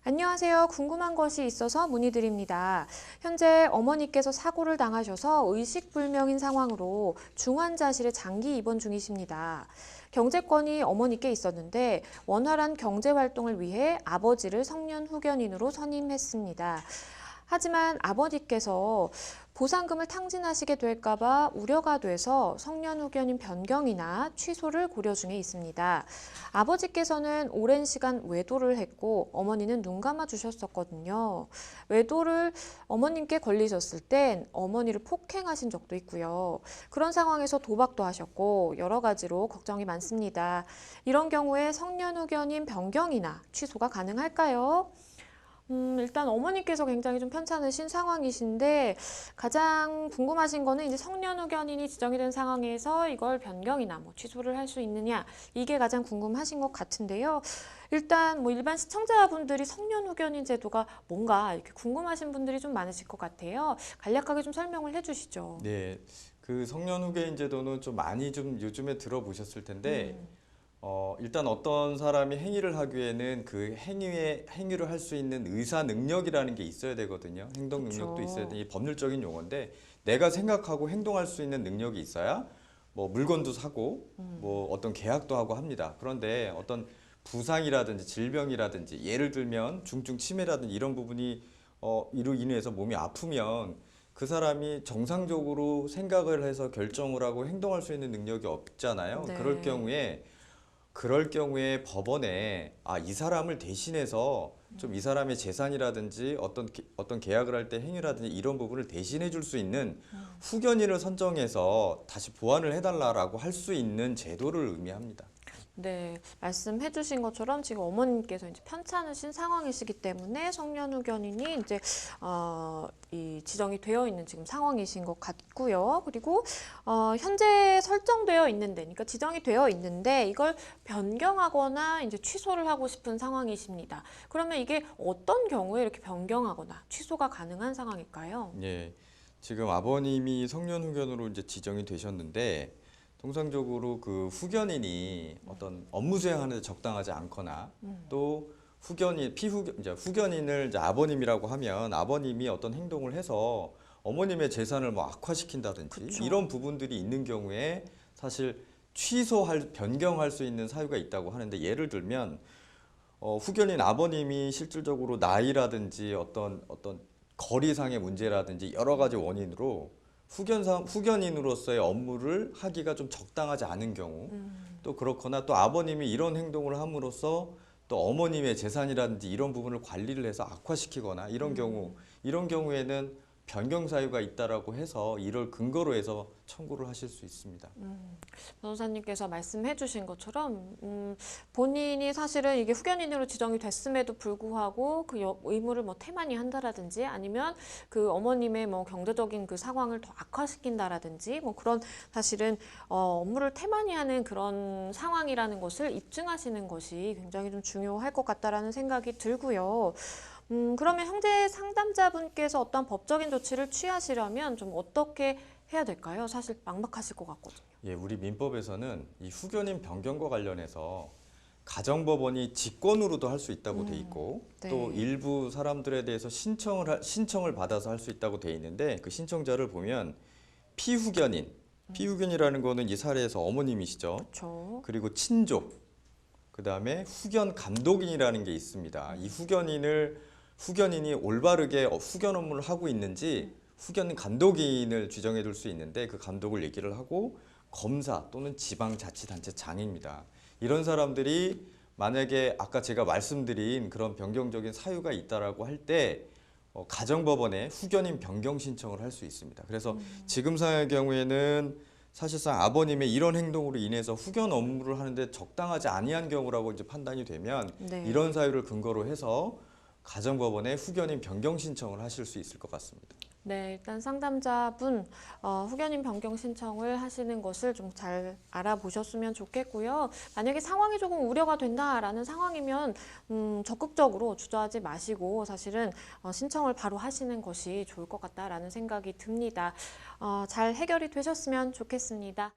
안녕하세요. 궁금한 것이 있어서 문의드립니다. 현재 어머니께서 사고를 당하셔서 의식불명인 상황으로 중환자실에 장기 입원 중이십니다. 경제권이 어머니께 있었는데 원활한 경제활동을 위해 아버지를 성년후견인으로 선임했습니다. 하지만 아버지께서 보상금을 탕진하시게 될까봐 우려가 돼서 성년후견인 변경이나 취소를 고려 중에 있습니다. 아버지께서는 오랜 시간 외도를 했고 어머니는 눈 감아 주셨었거든요. 외도를 어머님께 걸리셨을 땐 어머니를 폭행하신 적도 있고요. 그런 상황에서 도박도 하셨고 여러 가지로 걱정이 많습니다. 이런 경우에 성년후견인 변경이나 취소가 가능할까요? 일단 어머니께서 굉장히 좀 편찮으신 상황이신데 가장 궁금하신 거는 이제 성년후견인이 지정이 된 상황에서 이걸 변경이나 취소를 할 수 있느냐, 이게 가장 궁금하신 것 같은데요. 일단 일반 시청자분들이 성년후견인 제도가 뭔가 이렇게 궁금하신 분들이 좀 많으실 것 같아요. 간략하게 좀 설명을 해주시죠. 네, 그 성년후개인 제도는 좀 많이 좀 요즘에 들어보셨을 텐데 일단 어떤 사람이 행위를 하기에는 그 행위를 할 수 있는 의사 능력이라는 게 있어야 되거든요. 행동 능력도 있어야 돼. 이 법률적인 용어인데 내가 생각하고 행동할 수 있는 능력이 있어야 뭐 물건도 사고 뭐 어떤 계약도 하고 합니다. 그런데 어떤 부상이라든지 질병이라든지 예를 들면 중증 치매라든지 이런 부분이 이로 인해서 몸이 아프면 그 사람이 정상적으로 생각을 해서 결정을 하고 행동할 수 있는 능력이 없잖아요. 네. 그럴 경우에 법원에 이 사람을 대신해서 좀 이 사람의 재산이라든지 어떤 계약을 할 때 행위라든지 이런 부분을 대신해 줄 수 있는 후견인을 선정해서 다시 보완을 해달라고 할 수 있는 제도를 의미합니다. 네, 말씀해 주신 것처럼 지금 어머님께서 이제 편찮으신 상황이시기 때문에 성년후견인이 이제 이 지정이 되어 있는 지금 상황이신 것 같고요. 그리고 현재 설정되어 있는데, 그러니까 지정이 되어 있는데 이걸 변경하거나 이제 취소를 하고 싶은 상황이십니다. 그러면 이게 어떤 경우에 이렇게 변경하거나 취소가 가능한 상황일까요? 예, 지금 아버님이 성년후견으로 이제 지정이 되셨는데 통상적으로 그 후견인이 어떤 업무 수행하는 데 적당하지 않거나 또 후견인을 이제 아버님이라고 하면 아버님이 어떤 행동을 해서 어머님의 재산을 뭐 악화시킨다든지 그쵸. 이런 부분들이 있는 경우에 사실 변경할 수 있는 사유가 있다고 하는데 예를 들면 후견인 아버님이 실질적으로 나이라든지 어떤 거리상의 문제라든지 여러 가지 원인으로 후견인으로서의 업무를 하기가 좀 적당하지 않은 경우 또 그렇거나 또 아버님이 이런 행동을 함으로써 또 어머님의 재산이라든지 이런 부분을 관리를 해서 악화시키거나 이런 경우에는 변경 사유가 있다라고 해서 이를 근거로 해서 청구를 하실 수 있습니다. 변호사님께서 말씀해 주신 것처럼 본인이 사실은 이게 후견인으로 지정이 됐음에도 불구하고 그 의무를 태만히 한다라든지 아니면 그 어머님의 경제적인 그 상황을 더 악화시킨다라든지 그런 사실은 업무를 태만히 하는 그런 상황이라는 것을 입증하시는 것이 굉장히 좀 중요할 것 같다라는 생각이 들고요. 그러면 형제 상담자분께서 어떤 법적인 조치를 취하시려면 좀 어떻게 해야 될까요? 사실 막막하실 것 같거든요. 예, 우리 민법에서는 이 후견인 변경과 관련해서 가정법원이 직권으로도 할 수 있다고 돼 있고 네. 또 일부 사람들에 대해서 신청을 받아서 할 수 있다고 돼 있는데 그 신청자를 보면 피후견이라는 거는 이 사례에서 어머님이시죠. 그렇죠. 그리고 친족, 그다음에 후견 감독인이라는 게 있습니다. 이 후견인이 올바르게 후견 업무를 하고 있는지 후견 감독인을 지정해 둘 수 있는데 그 감독을 얘기를 하고 검사 또는 지방자치단체장입니다. 이런 사람들이 만약에 아까 제가 말씀드린 그런 변경적인 사유가 있다라고 할 때 가정법원에 후견인 변경 신청을 할 수 있습니다. 그래서 지금 상황의 경우에는 사실상 아버님의 이런 행동으로 인해서 후견 업무를 하는데 적당하지 아니한 경우라고 이제 판단이 되면 네. 이런 사유를 근거로 해서 가정법원에 후견인 변경 신청을 하실 수 있을 것 같습니다. 네, 일단 상담자분 후견인 변경 신청을 하시는 것을 좀 잘 알아보셨으면 좋겠고요. 만약에 상황이 조금 우려가 된다라는 상황이면 적극적으로 주저하지 마시고 사실은 신청을 바로 하시는 것이 좋을 것 같다라는 생각이 듭니다. 잘 해결이 되셨으면 좋겠습니다.